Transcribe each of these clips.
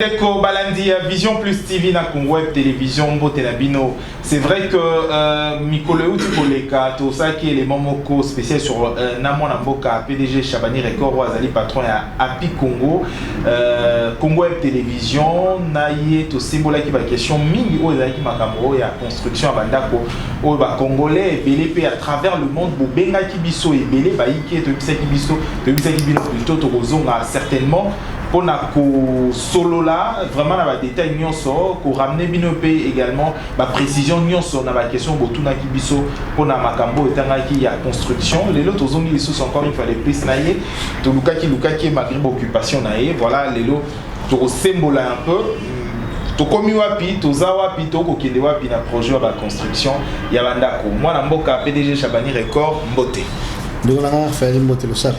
Eko balandi Vision Plus TV na Web Télévision mbote na bino. C'est vrai que Mikolo uti koleka to ça qui élément moko spécial sur Namon Mboka PDG Chabani Record wazali patron ya Api Congo Congo Web Télévision na ye to symbole qui ba question mingi o ezali makambo ya construction bandako o ba congolais belé pe à travers le monde bo benga ki biso e belé ba yiki to bisa ki biso to bisa ki bino plutôt to kozonga certainement pour na ko solo là vraiment na ba détail nyonso ko ramener bino pe également ba précision nyonso na ba question botuna ki biso pour na makambo etanga ki ya construction les autres zongi les sous encore il fallait plus naie to lukaki malgré occupation naie voilà les lots to symbole un peu to komi wapi to za wapi to ko kende wapi na projet ba construction ya bandako moi na mboka PDG Chabani Record mbote donc on a fait mbote le sac.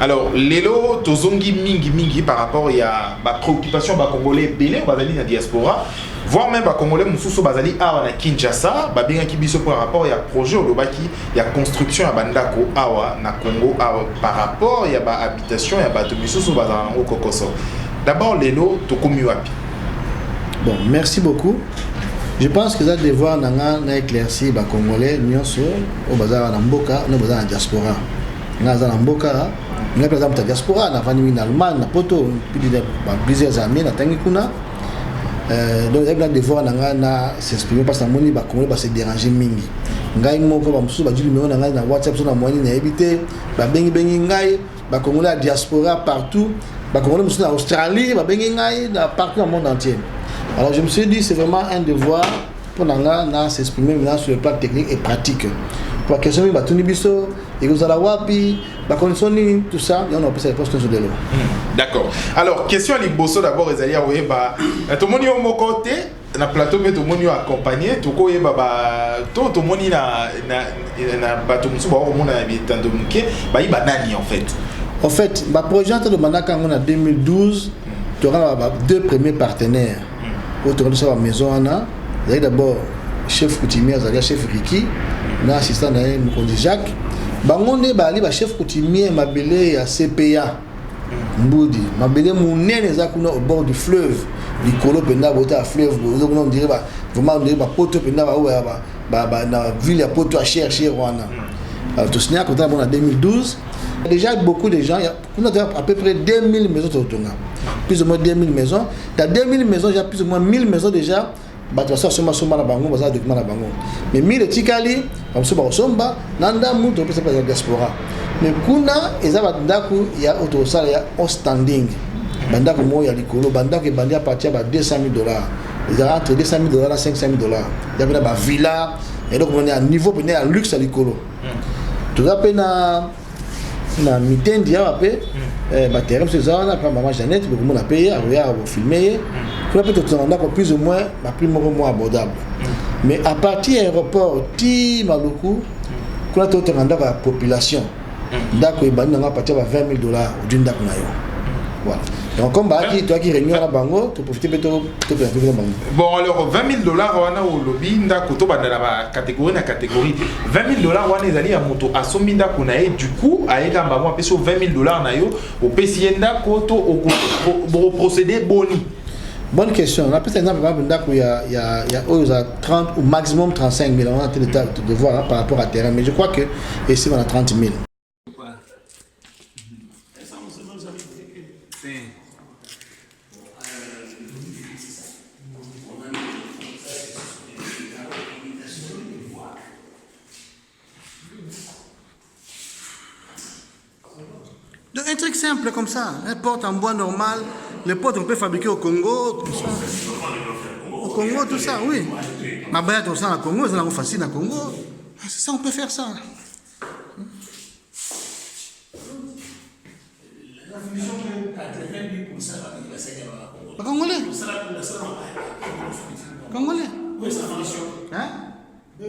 Alors, l'élo, tozongi mingi par rapport à la préoccupation des Congolais belé, bazali na diaspora, voire même les Congolais mususu bazali awa na Kinshasa, ba benga kibiso par rapport à projet au lobaki, il y a construction à bandako awa na Congo awa par rapport à ba habitation ya ba mususu bazala au kokoso. D'abord l'élo tokomi wapi. Bon, merci beaucoup. Je pense que ça devoir na éclairci ba Congolais nyonso au bazala na mboka, no bazala na diaspora. Na za na mboka mais par exemple, la diaspora, on a venu en Allemagne, on a poto, plusieurs années, on a tangi kuna. Donc, il y a des devoirs à s'exprimer parce que les Congolais va se déranger mingi. Ngai moko ba musu ba numéro na ngai na WhatsApp so na moyenne na habité, ba bengi ngai, ba Congolais à diaspora partout, ba Congolais musu na Australie, ba bengi ngai partout dans le monde entier. Alors je me suis dit c'est vraiment un devoir pour na s'exprimer maintenant sur le plan technique et pratique. Pour la question ba tuni biso, et vous allez wapi tout ça, et on a pu faire poste de l'eau. D'accord. Alors, question à l'Iboso d'abord, Ezaïa, oui, bah, tout le monde est au mon côté, na plateau, mais tout le monde est accompagné, tout le monde est na bateau, au monde est dans le monde, bah, il banani en fait. En fait, ma projet de Manaka en 2012, tu auras deux premiers partenaires. Autour de sa maison, il y a d'abord chef coutumier, chef Ricky, l'assistant de Jacques. Bangonde bali ba chef coutumier mabele ya CPA Mbudi mabele munene za kuna au bord du fleuve likolo penda bota fleuve on dirait ba vraiment on dirait ba poto penda ba na ville ya poto à chercher Rwanda. Alors tout ça quand on a 2012 déjà beaucoup de gens on a à peu près 2000 maisons au Tonga plus ou moins 2000 maisons dans 2000 maisons il y a plus ou moins 1000 maisons déjà bato ça soma na bango baza document na bango mais mille tikali comme ça ba somba nanda muto pesa pa diaspora mais kuna eza bandako ya autosala ya standing bandako mo ya likolo bandako e bandia partir ba $200,000 ils ont entre $200,000 et $500,000 il y a ba villa et donc on est à niveau peine à luxe à likolo tout ça pena na mitendi ya pe ba terrain c'est ça na quand maman Jeannette beaucoup monde a payé à filmer peut-être on a plus ou moins ma prix moins abordable mais à partir de l'aéroport ti maluku quand tu te rends à la population d'accord il va à partir de $20,000 d'une date na yo voilà donc comme bah qui toi qui réunion à la bango tu profites plutôt bon alors $20,000 wana au lobby ndako to banda na catégorie $20,000 wana ezali ya moto asombi ndako na ye du coup aeka mbango apeso $20,000 na yo opesi ndako to au procéder boni. Bonne question. On a peut-être un exemple, il y a 30 ou maximum 35 000. On a de voir hein, par rapport à terrain. Mais je crois que ici, on a 30 000. Donc, un truc simple comme ça, un porte en bois normal, les portes on peut fabriquer au Congo, tout ça. Au Congo, tout ça, oui. Ma baille tout ça au Congo, c'est facile au Congo. C'est ça, on peut faire ça. Pas congolais. Congolais. Hein? Il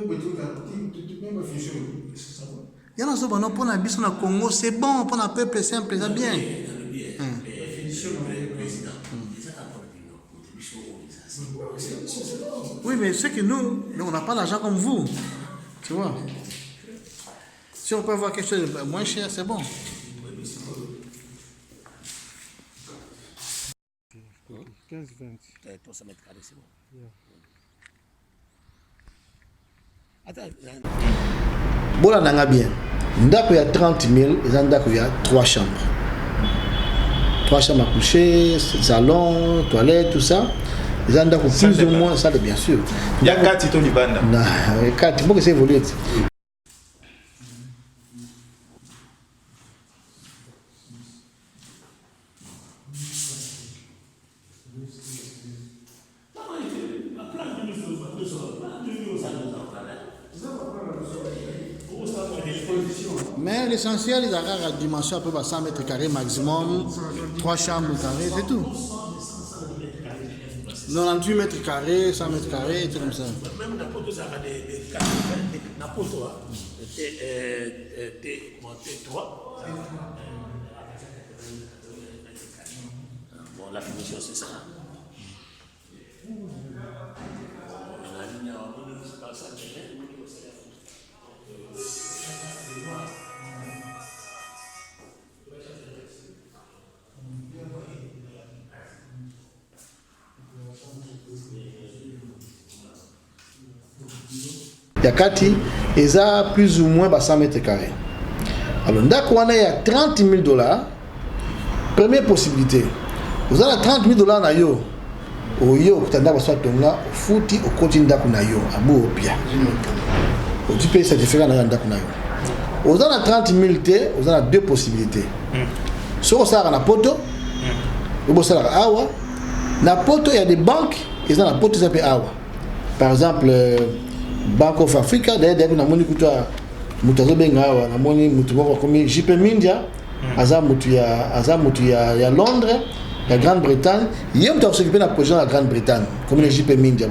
y a un peu pour la bise au Congo, c'est bon pour un peuple simple, c'est bien. Oui, mais c'est que nous, on n'a pas l'argent comme vous. Tu vois? Si on peut avoir quelque chose de moins cher, c'est bon. 15-20. 300 mètres carrés, c'est bon. Yeah. Attends. Bon, on a bien. Ndako, il y a 30 000, et ndako, il y a 3 chambres. 3 chambres à coucher, salon, toilette, tout ça. Les ndako, plus ou moins, ça, bien sûr. Il y a 4 titons du banda. Non, 4, il faut que ça évolue. Mais l'essentiel, il a la dimension à peu près 100 mètres carrés maximum, 3 chambres carrées, c'est tout. 98 mètres carrés, 100 mètres carrés, tout comme ça. Même n'importe ça, n'importe quoi. T3. Bon, la finition, c'est ça. Il y a 4, ils ont plus ou moins 100 mètres carrés. Alors, d'accord, il y a 30 000 $. Première possibilité. Vous avez 30 000 $, na yo. Au yo, tu as là, au foot, au continent na yo, à bout au bien. Tu payes cette différence na yo. Vous avez 30 000 $, vous avez 2 possibilités. Soit vous avez un poto, ou vous avez un awa. Na poto, il y a des banques, ils ont un poto qui s'appelle awa. Par exemple, Bank of Africa, d'ailleurs, on a moni kuta mutazo benga awa, na moni mutumo comme JP Mindia, aza mutu ya Londres, la Grande-Bretagne, il y a un s'occuper d'un projet dans la Grande-Bretagne, comme les JP Mindia,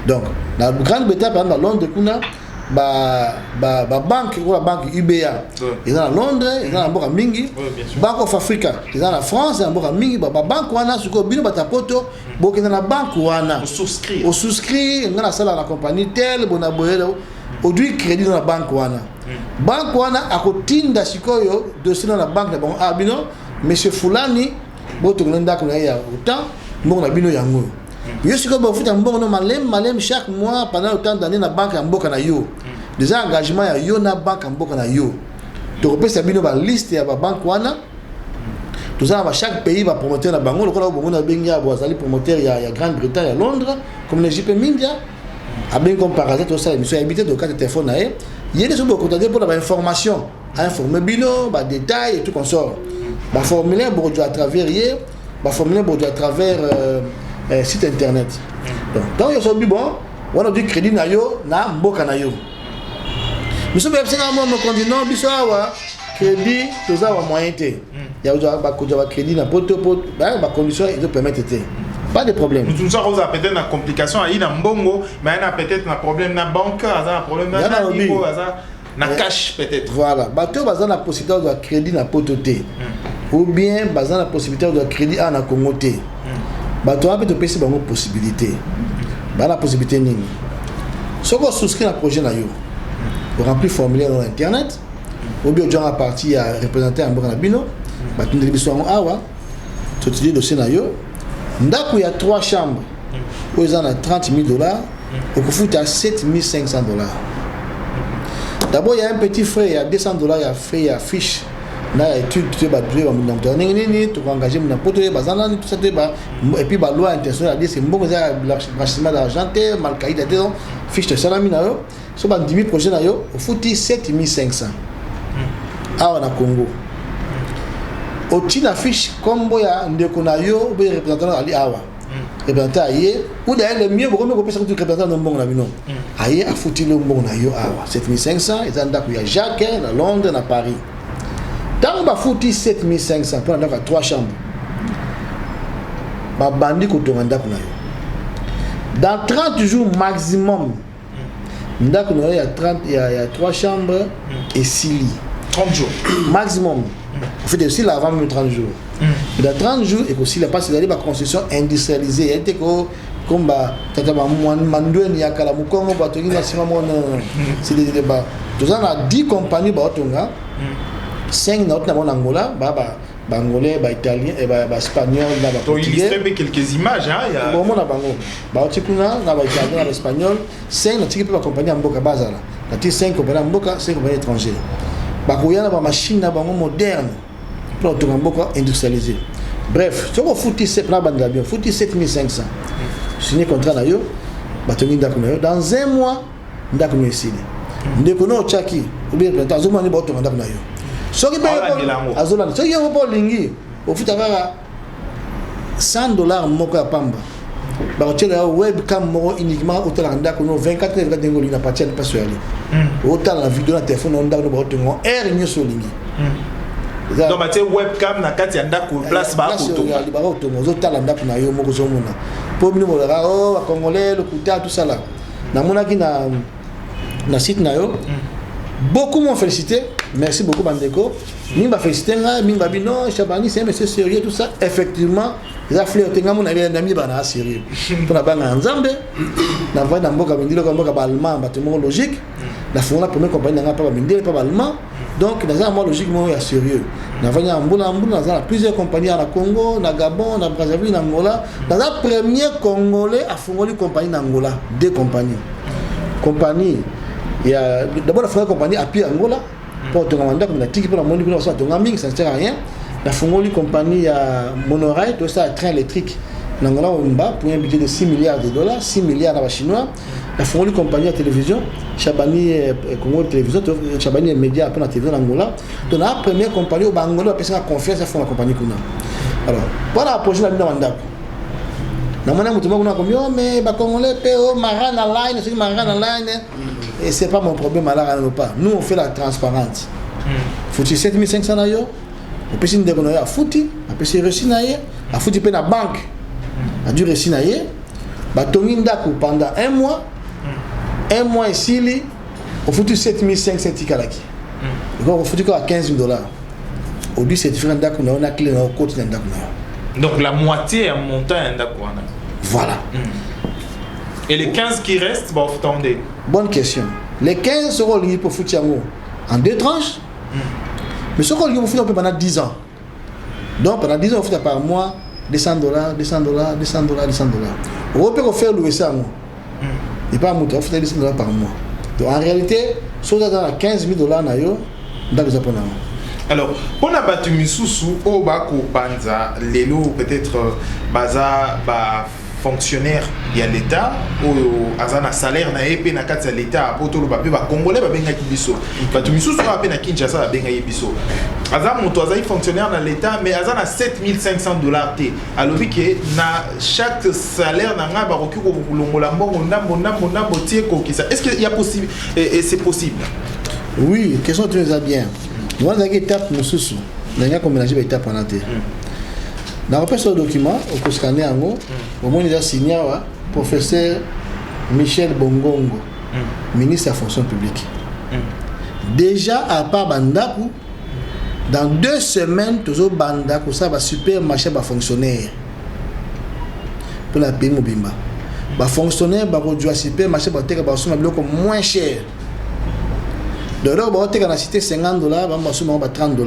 donc, la Grande-Bretagne, par exemple, à Londres, la banque UBA, ils sont à Londres, ils sont à Mboka Mingi, Bank of Africa, ils sont à France, ils sont à Mboka Mingi, la banque wana, ce qu'on a poto, ils sont à la banque wana, on souscrit, on a la salle à la compagnie telle, on a au du crédit dans la banque wana. Banque wana, à côté de Sikoyo, dossier dans la banque, bon, ah, bino, monsieur Fulani, bon, tu as autant, bon, on a bino yango. Yo siko ba futa mbongo malem chaque mois pendant autant d'années na banque mboka na yo. Des engagements ya yo na banque mboka na yo. To repesa bino ba liste ya ba banque wana. Tout ça va chaque pays va promoteur na bango lokola bongo na benga bo azali promoteur ya Grande-Bretagne à Londres comme les JP Mindia. A bien comme par hasard tout ça monsieur habité de carte téléphone na e. Yé des choses contacter pour la information, informer bino, ba détails et tout consort. Ba formulaire bordo à travers hier, ba formulaire bordo à travers site internet. Donc, il y a bon, on a du crédit na yo, na mboka na yo. Nous sommes bien mon continent, bisoawa crédit, tout ça va moyen té. Il y a crédit na poto, ba condition ils permettent té. Pas de problème. Nous ça vous a peut-être une complication à na mbongo, mais il y a peut-être un problème na banque, un problème na niveau, na cash peut-être. Voilà, bateau bazan la possibilité de crédit na poto té. Ou bien bazan la possibilité de crédit à na Congo té. Tu as une possibilité. La possibilité nini. Si vous souscrivez à un projet, vous remplissez le formulaire dans Internet, ou bien vous avez parti à représenter un bon bino, vous avez un dossier. Il y a 3 chambres, où il y a 30 000 $, et vous faites à 7 500 $. D'abord, il y a un petit frais, il y a 200 $, il y a frais, il y a fiche. Na étude tu vas tu engager mon pote bazana tout ça et puis la loi intentionnelle dit c'est bon blanchiment d'argent mal caïd de fiche de salami na yo so ba 10 000 projet na yo au fouti 7 500 awa na Congo au tina fiche combo ya ndeko na yo be représentant ali awa représentant aye ou d'ailleurs le mieux beaucoup me pesa que représentant no mbongo na bino aye a fouti le mbongo na yo awa 7 500 et ça ndako ya Jacques na Londres na Paris. Dans le foutu 7 500 pour avoir 3 chambres. Dans 30 jours maximum, il y a 3 chambres et 6 lits. 30 jours. Maximum. Vous faites aussi avant même 30 jours. Dans 30 jours, et aussi la passe de la construction industrialisée. Comme c'est des débats. Nous avons 10 compagnies. 5 notes en Angola, Bangolais, Italien, Espagnol, donc il illustre quelques images hein, il y a bon mon bango ba tikuna na ba italien na espagnol 5 na tiki pe ba compagnie mboka bazala na ti 5 compagnie mboka 5 compagnie étrangère ba koyana ba machine na bango moderne pour tout mboka industrialisé bref ce qu'on fouti c'est na banda bien fouti 7500 signé contrat na yo ba tongi ndako na yo dans un mois ndako no esili ndeko no chaki ou bien dans un mois ni ba tonga ndako na yo soki pe azola soki yo po lingi ofuta kaka $100 moko ya pamba bakotela webcam moko uniquement otala ndako no 24 heures dengo lina patia pas sur ali otala la vidéo na téléphone on ndako bakotongo air nyoso lingi donc batie webcam na kati ya ndako place bakotongo ozotala ndako na yo moko zomona po bino bolaka ba congolais le couteau tout ça là na monaki na site na yo beaucoup m'ont félicité merci beaucoup bandeko nimba félicité nga nimba bino Chabani c'est un monsieur sérieux tout ça effectivement les affaires tenga mon ami bana sérieux pour la banga nzambe na voix na mboka mindilo ka mboka ba allemand ba temo logique la fond la première compagnie nga pas mindilo pas allemand donc dans un mot logiquement ya sérieux na vanya mbula na plusieurs compagnies na Congo na Gabon na Brazzaville na Angola dans la première congolais a fondé compagnie na Angola deux compagnies il y a d'abord la première compagnie à pied Angola pour ton mandat comme la tiki pour la monde pour ça ton aming ça ne sert à rien la fongoli compagnie à monorail tout ça train électrique Angola pour un budget de $6 milliards 6 milliards à chinois la fongoli compagnie à télévision Chabani Congo télévision Chabani média pour la télévision Angola donc la première compagnie au Angola personne a confiance à fond la compagnie kuna alors voilà approcher la mandat na mwana mutumo kuna komyo mais ba congolais PO marana line c'est marana line et c'est pas mon problème alors non pas nous on fait la transparence fouti 7500 na yo on peut signer de ya fouti on peut se reçu na ye a fouti pe na banque a dû reçu na ye ba tongi ndako pendant un mois ici on fouti 7500 tikalaki donc on fouti quoi $15,000 au but c'est différent ndako na on a clé na côté ndako na donc la moitié en montant ndako na voilà. Et les 15 qui restent, bah, vous attendez. Bonne question. Les 15 seront liés pour Foutiango en deux tranches. Mais ce qu'on lié pour Foutiango pendant 10 ans. Donc pendant 10 ans, on fait par mois $200. On peut faire le Sango. Et pas à on fait $200 par mois. Donc en réalité, si on a $15,000 dans les Japonais. Alors, pour la battu Misusu, au Bako Panza, Lelo, peut-être Baza, fonctionnaire il y a l'État ou azana salaire na épée na kati ya l'État pour tout le papier ba congolais ba benga kibiso battu Misusu a peine na Kinshasa ba benga yibiso azana moto azai fonctionnaire dans l'État mais azana $7,500 té alobi que na chaque salaire na nga ba roki ko longola mbongo ndambo tie ko kisa est-ce qu'il y a possible et c'est possible oui question tu as bien moi dans étape Misusu na comme ménager étape en ante dans le document au scanner au moment déjà signé professeur Michel Bongongo ministre de la fonction publique déjà à part Bandaku dans 2 semaines toujours Bandaku ça va supermarché va fonctionnaire pour la pays Mobimba va fonctionnaire va rejoindre supermarché va ter va sommer beaucoup moins cher de là va ter la cité $50 va sommer $30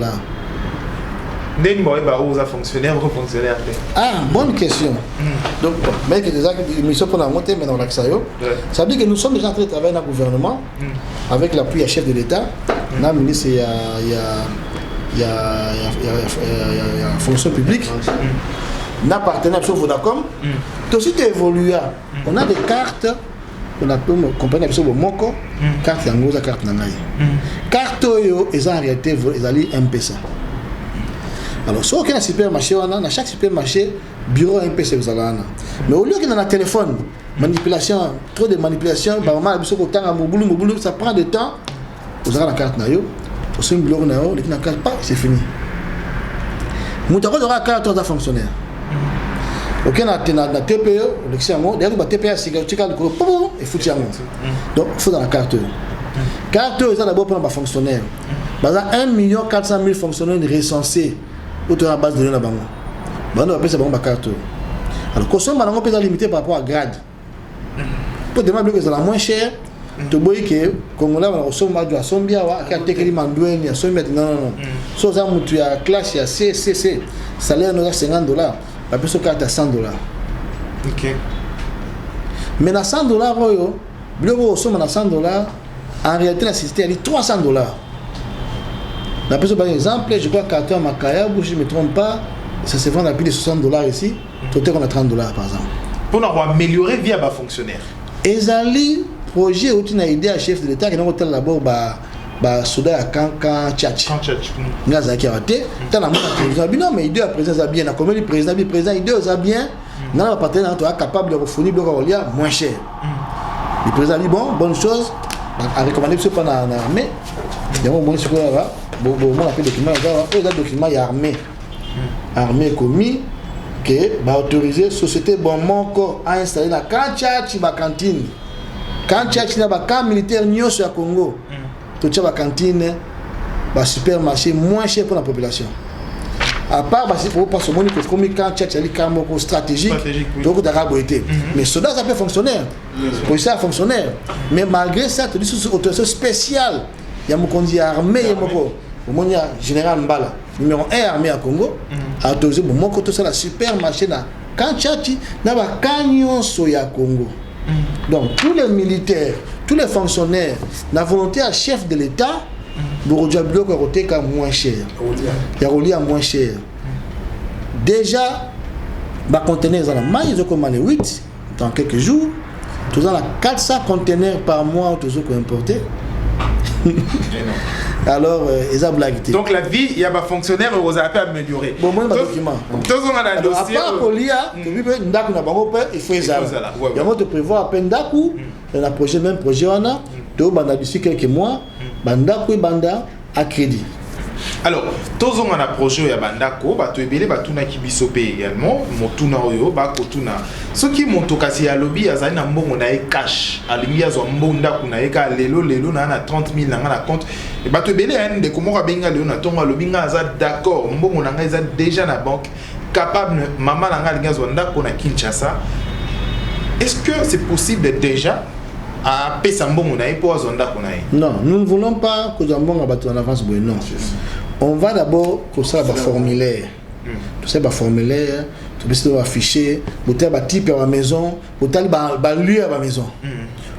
fonctionnaire ou fonctionnaire. Ah, bonne question. Donc, mais que déjà mission pour la montée, mais dans l'accès, ça veut dire que nous sommes déjà en train de travailler dans le gouvernement avec l'appui du chef de l'État. Dans le ministre, il y a fonction publique. Dans partenaire sur Vodacom. Tout aussi évolué. On a des cartes. On a une compagnie avec Moko, carte Yangoza, carte Nangaï. Carte ils en réalité ils allaient MPSA. Alors, si on a un supermarché, dans chaque supermarché, bureau MPC, vous avez. Mais au lieu qu'il y ait un téléphone, manipulation, trop de manipulation, ça prend du temps. Vous avez la carte, vous avez un bureau, vous avez la carte, c'est fini. Vous avez la carte de fonctionnaire. Ok, on a la TPE, d'ailleurs, la TPE, c'est que tu as le gros, et faut y aller. Donc, il faut dans la carte. Carte, c'est d'abord pour les fonctionnaires. Il y a 1 400 000 fonctionnaires recensés. Autour de la base de données là-bas. On appelle ça la carte. Alors, consomme, on peut limiter par rapport à grade. Pour demander que c'est la moins chère, to boy que Congolais on ressemble à Sombia wa qui a tekeli mandoueni à Sombia non so ça mutu ya classe ya C salaire no $50 la personne carte à $100. OK. Mais na $100 oyo biloko ressemble na $100 en réalité la société elle dit $300. La personne par exemple, je crois carton Makaya, si je ne me trompe pas, ça se vend à plus de $60 ici, tout est qu'on a $30 par exemple. Pour avoir amélioré via bas fonctionnaire. Ezali projet où tu as idée à chef de l'État qui n'a pas d'abord ba soda à quand tchatch. Ngaza qui a raté, t'as la président non mais idée à président bien, na comme le président idée aux bien, n'a pas partenaire toi capable de refournir de moins cher. Le président dit bon, bonne chose, à recommander ce pas na armée. Il y a au moins ce qu'on a bon on appelle document là document armée commis que va autoriser société bon encore à installer la cantine na ba camp militaire nyos ya Congo to tcha ba cantine ba supermarché moins cher pour la population à part parce que pour passer moni que comme quand ali camp stratégique donc d'arabe été mais cela ça peut fonctionner pour ça fonctionnaire mais malgré ça tu dis sous autorisation spéciale il y a Mokondi armée et Moko au moins général Mbala numéro 1 armée à Congo a autorisé bon Moko tout ça la supermarché na Kanchati na ba kanyon soya Congo. Donc tous les militaires, tous les fonctionnaires la volonté à chef de l'État pour dire bloc côté ka moins cher. Il y a relié à moins cher. Déjà ba conteneurs dans la maille ils ont commandé 8 dans quelques jours. Tout ça la 400 conteneurs par mois tout ça qu'on importer. Alors, ils ont blagué. Donc la vie, il y a des fonctionnaires qui ont amélioré. Bon, moi, document. Tous on a un dossier. À part Kolia, il faut les avoir. Il y a de prévoir à peine d'acoup. On a projet même projet on a. Donc, on a d'ici quelques mois, bandakou et banda à crédit. Alors, tous on a un projet à bandako, bato ebele batuna kibisope également, motuna oyo bakotuna. Ce qui monte kasi à lobby azali na mbongo na e cash, alingi azo mbonda kuna e ka lelo na 30 000 na compte. Et bato ebele en de komo ka benga lelo na tonga lobby nga aza d'accord, mbongo na nga eza déjà na banque capable maman na nga alingi azo ndako na Kinshasa. Est-ce que c'est possible déjà à Pesambongo na e po azo ndako na e? Non, nous ne voulons pas que Zambongo bato en avance non. On va d'abord pour ça le formulaire. Tout ça le formulaire, tout ça va afficher, boter ba type à la maison, boter ba lieu à la maison.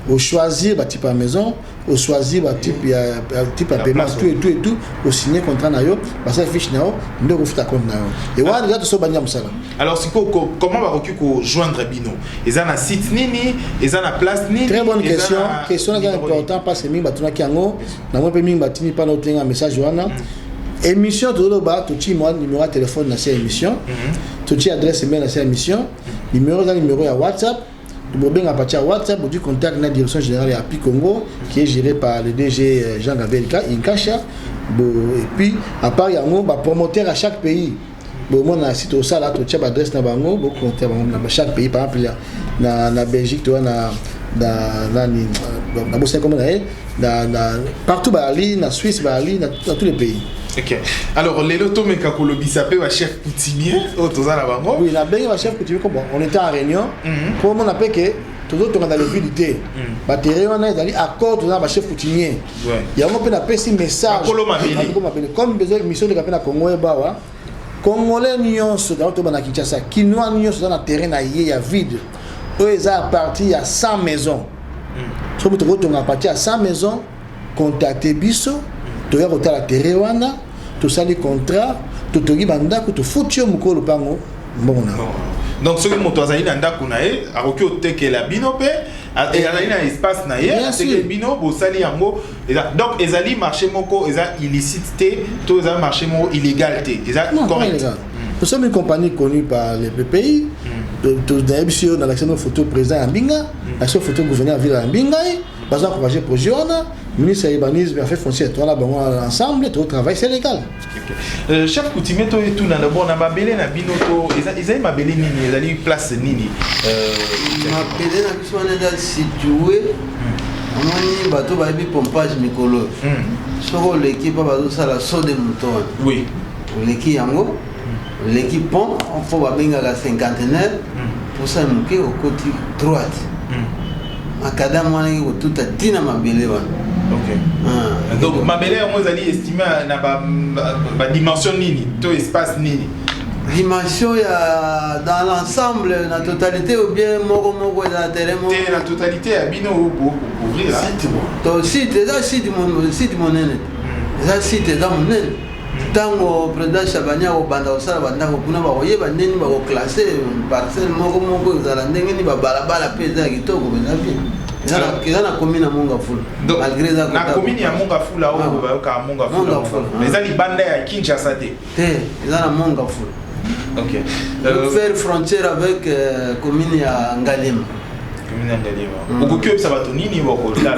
Au choisir ba type à la maison, au choisir ba type à paiement tout, au signer contrat na yo, ba ça fiche na yo, ndeko futa compte na yo. Et voilà déjà tout ça banya musala. Alors comment va recruter joindre bino? Ils ont un site nini, ils ont une place nini. Très bonne question. Question importante parce que mi batuna ki yango, na mo pe mi batini pa no tenga message wana. Émission tout le bas, tout le numéro de téléphone dans cette émission, tout le adresse email dans cette émission, numéro à WhatsApp, vous pouvez à partir de WhatsApp, vous contact la direction générale à Congo qui est gérée par le DG Jean-Gabriel Inkacha. Et puis, à part, il y a un promoteur à chaque pays. Bon, on a site au ça là, tout le adresse dans Bango, beaucoup dans chaque pays, par exemple, la Belgique, tu vois, partout, en Suisse, dans tous les pays. Ok. Alors, les lotos Mekakolobi s'appelle le chef coutumier. Oui, la bien chef coutumier, on était en réunion. Pour moi, on appelle que tout le monde dans le vidité. Batterie, on a dit accord tout le chef coutumier. Il y a un peu de message. Comme besoin de mission de la Congo et Bawa. Congolais nyons dans le Kinshasa, Kinois nyons dans le terrain à vide. Eux, ils sont partis à 100 maisons. Si vous êtes parti à 100 maisons, contactez Bisso. Tu as retard à Terewana, tu as les contrats, tu as banda, tu as foutu mukolo pango. Donc ce que mon toazali nanda kunae, a rokyo teke la binope, et a un espace naie, teke bino bo sali yango. Donc ezali marché moko, eza illicité, tout eza marché moko illégalité, eza correct. Nous sommes une compagnie connue par les pays. Dans l'action de photo président à Mbinga, l'action photo gouverneur à ville à Mbinga, basé en projet pour Giona, ministre de l'urbanisme a fait foncier, tout là, ensemble, tout travail, c'est légal. Chef coutumier, tout est tout dans le bon, on a mabélé na binoto, ils ont mabélé nini, ils ont eu place nini. Mabélé na biso on est situé, on a bateau baby pompage mikolo. Soko l'équipe bateau ça la saut de mouton. Oui. L'équipe yango. L'équipe pont, il faut que la cinquantenaire pour ça au côté droite. makadam wana ki kotuta tina mabele wana. Ok. Donc mabele yango ezali estimé na ba dimension nini to espace nini? Dimension ya dans l'ensemble, la totalité ou bien moko ya terrain moko. La totalité ya bino pour couvrir là. To site eza site monene. Eza site eza monene. Tango président Chabania au banda osala banda ko kuna ba oyeba neni ba ko classer parcelle moko ezala ndenge ni ba balabala pe eza kitoko beza bien. Eza na commune ya Mongafula. Malgré ça na commune ya Mongafula o ba ka Mongafula. Eza li banda ya Kinshasa te. Eza na Mongafula. Ok. Faire frontière avec commune ya Ngalema. Commune ya Ngalema. Beaucoup ça va tonini boko là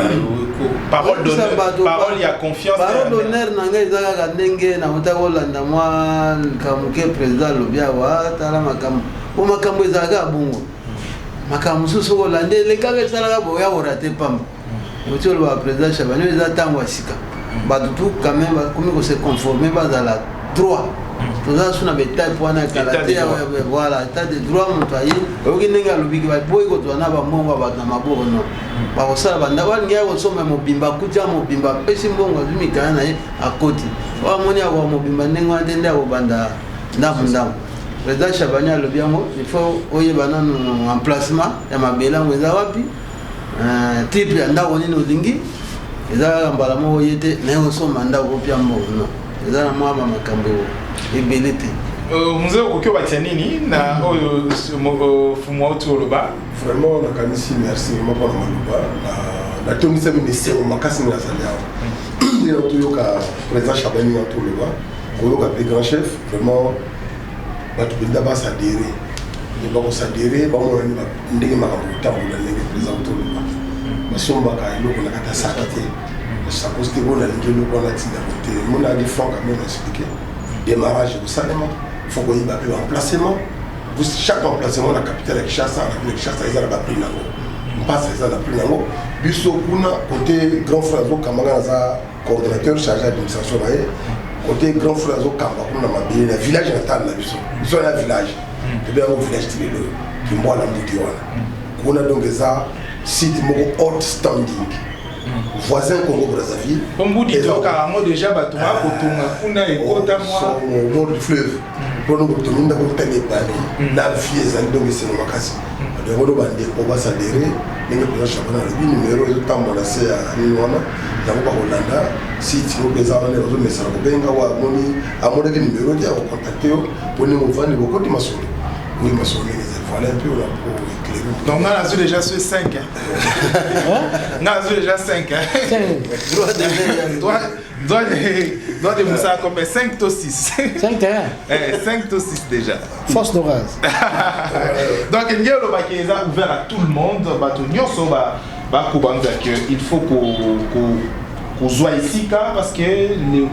parole d'honneur, parole ya confiance. Parole d'honneur nanga ezaka ka ndenge na mutako landa mwa kamuke président lobia wa tala makambo. O makambo ezaka bungo. Makambo susu ko lande le kaka sala bo ya orate pamba. Mutio le président Chabani eza tango asika. Ba tout quand même comme ko se conformer ba dans la droit. Tout ça sur la bétail pour un kalaté voilà état de droit montoyer oki nenga lobiki ba boy ko twana ba mongo ba na maboko no ba ko sala banda wa ngia ko soma mobimba kuja mobimba pesi mbongo zumi kana ye akoti wa moni wa mobimba nengo atende abo banda ndamu président Chabania lobiango il faut oyeba nanu emplacement ya mabela ngeza wapi type ya ndako nini olingi eza mbala mo yete na yo soma ndako pia mbongo no eza na mwa makambo ebelete mzee ukio batia nini na oyo fumu auto loba vraiment na kanisi merci moko na maluba na tongisa ministère makasi na salia ni auto yoka président Chabani auto loba ko yoka grand chef vraiment batu binda ba sadere ni ba ko sadere ba mo ni ndenge makambo tambola ndenge président auto loba masomba ka iloko na kata sakate ça cause que on a l'idée qu'on a tiré côté mon a des francs quand même expliqué démarrage au salama faut qu'on y va en placement vous chaque emplacement la capitale avec Kinshasa la ville Kinshasa ils ont la pris nango on passe ça la pris nango biso kuna côté grand frère zo kamanga za coordinateur chargé d'administration là côté grand frère zo kamba kuna mabili na village natal na biso biso na village et bien au village tiré le puis moi la mudiona kuna donc ça site moko outstanding voisin Congo Brazzaville. Comme vous dites, carrément déjà Batuma, Kotonga, Kuna et Kota moi. Au bord du fleuve. Pour nous obtenir nous avons tenu bani. La vie est en donc c'est le makasi. De Rodo Bandi, on va s'adhérer. Mais le président Chabana le numéro de temps monacé à Niwana. Dans le Hollanda, si tu veux les avoir les autres messages, Benga ou Amoni, Amoni numéro de contacter pour nous vendre beaucoup de maçons. Oui, maçons, voilà un peu là pour éclairer. Donc on a déjà sur 5. On a déjà 5. Doit de Moussa comme 5 to 6. 5 terrains. 5 to 6 déjà. Force d'orage. Donc il y a le bac est ouvert à tout le monde. Il faut qu'on soit ici parce que les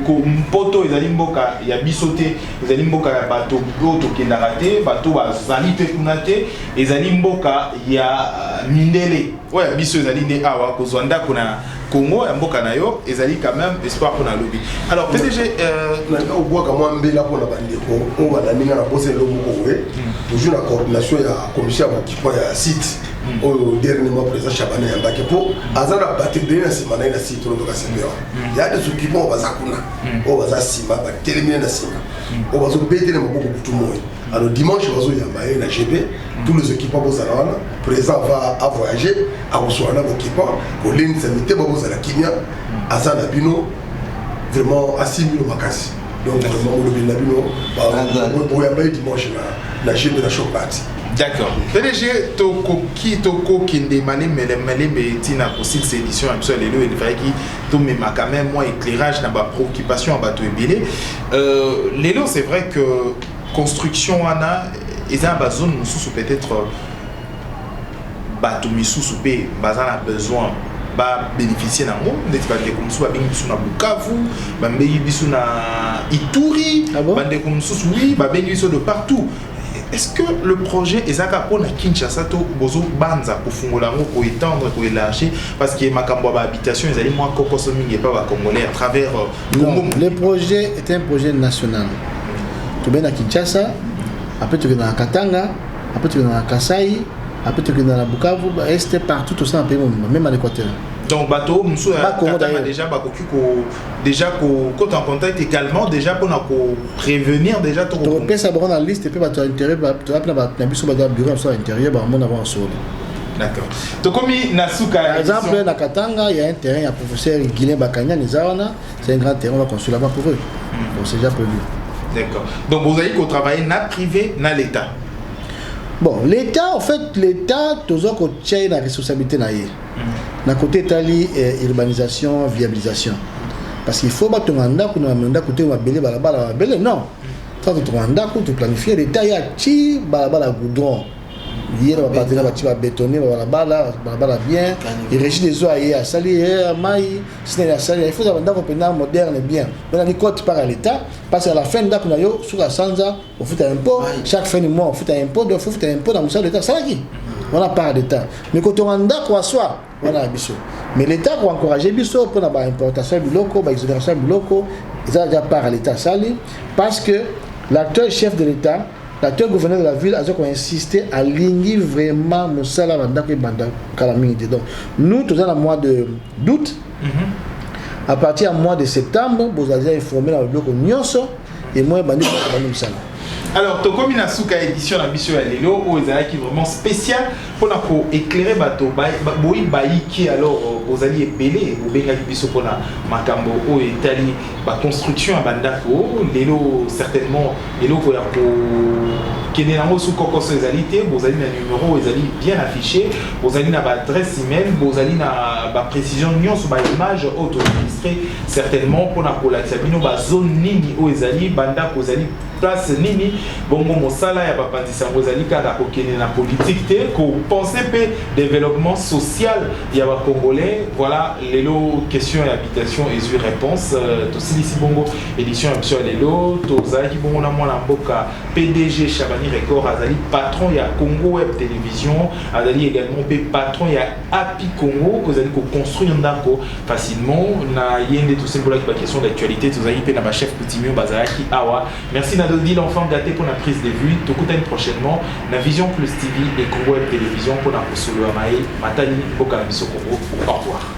poto ils allaient mboka il y a bisoté ils allaient mboka ya bateau auto qui n'a raté bateau bazali te kunate ils allaient mboka il y a mindele ouais biso ils allaient ne awa kozwanda kuna Congo ya mboka na yo ils allaient quand même espoir pour na lobby alors PDG au bois comme moi mbela pour la bandeko on va daninga na bosser le moko we toujours la coordination ya commission qui prend ya site au dernier mois président Chabani yambaki po azana battre na simana na site to ka sembeo ya des occupants au bazakuna au bazasima ba terminer na sima au bazo béter na maboko tout le monde alors dimanche bazo yamba na GB tous les équipements bozana président va à voyager à recevoir na équipement pour l'insamité bozala kimia azana bino vraiment assimile makasi donc vraiment le bino ba yamba dimanche na GB na Chopati. D'accord. PDG Toko Kinde Mane Tina pour cette édition absolument il fallait qu'il tombe quand même moins éclairage dans ma préoccupation à bateau ébélé. Lélo c'est vrai que construction ana et dans la zone sous peut-être bateau sous soupé bazan a besoin ba bénéficier na mo ndeti ba de comme soit bengi biso na Bukavu ba bengi biso na Ituri ba de comme sous oui ba bengi biso de partout. Est-ce que le projet Ezaka pour na Kinshasa to bozo banza pour fungola ngo pour étendre pour élargir parce que makambo ba habitation ils allaient moins kokoso mingi pas ba congolais à travers le projet est un projet national. Tu viens à Kinshasa, après tu viens à Katanga, après tu viens à Kasai, après tu dans la Bukavu est partout tout ça en pays même à l'Équateur. Donc bateau monsieur déjà quand en contact également déjà pour prévenir déjà ton tu repères ça dans la liste et puis tu as intérêt tu as plein de biso ba bureau sur intérieur ba mon avant sur. D'accord. Donc comme Nasuka par exemple na Katanga il y a un terrain, il y a professeur Guilin Bakanya Nizawana, c'est un grand terrain, on va construire là-bas pour eux. Donc c'est déjà prévu. D'accord. Donc vous avez travailler na privé na l'état. Bon, l'État, en fait, l'État, toujours qu'on tient la responsabilité naïe. D'un côté, tali urbanisation, viabilisation. Parce qu'il faut pas te demander qu'on a demandé côté on va belé balabala belé non. Ça tu te demandes qu'on te planifie l'État il y a chi balabala goudron. Hier on va partir là tu vas bétonner balabala bien. Il régit des eaux à sali maï, c'est la sali. Il faut demander qu'on peut moderne bien. On a dit quoi tu pars à l'État parce qu'à la fin de qu'on a yo sur la sanza on fait un impôt chaque fin du mois on fait un impôt donc faut faire un impôt dans le l'État ça qui on a pas d'État mais quand on a quoi soit on a biso mais l'État pour encourager biso pour la importation du locaux exonération du locaux ça déjà part à l'État sali parce que l'acteur chef de l'État l'acteur gouverneur de la ville a insisté à aligner vraiment Moussala Bandako et Bandakalami. Donc, nous, tous dans le mois d'août, à partir du mois de septembre, vous allez informer dans le bloc Nyonso et moi, Bandako Moussala. Alors, Tokomi Nasuka édition la mission à Lelo, où ils qui vraiment spécial pour éclairer bateau, boy baïki alors aux alliés belé, au benga biso pour la Makambo, au Italie, la construction à Bandako, Lelo certainement, Lelo pour la qui est dans sous Kokos les alliés, vous allez un numéro, ils allient bien affiché, vous allez na adresse email, vous allez na précision nion sur ma image auto-enregistrée certainement pour la Sabino zone nini où ils allient Bandako aux alliés place nini bongo mosala ya bapandisa ngozali kaka kokene na politique te ko penser pe développement social ya ba congolais voilà lelo question et habitation et sur réponse to silisi bongo édition option lelo to zaki bongo na mwana mboka PDG Chabani Record azali patron ya Congo Web Télévision azali également pe patron ya Api Congo ozali ko construire ndako facilement na yende to symbole ba question d'actualité to zali pe na ba chef coutumier bazalaki awa merci na dit l'enfant gâté pour la prise de vue, tout prochainement, la Vision Plus TV et Congo Web Télévision pour la Solo Amae, Matani, Bokalamiso Congo. Au revoir.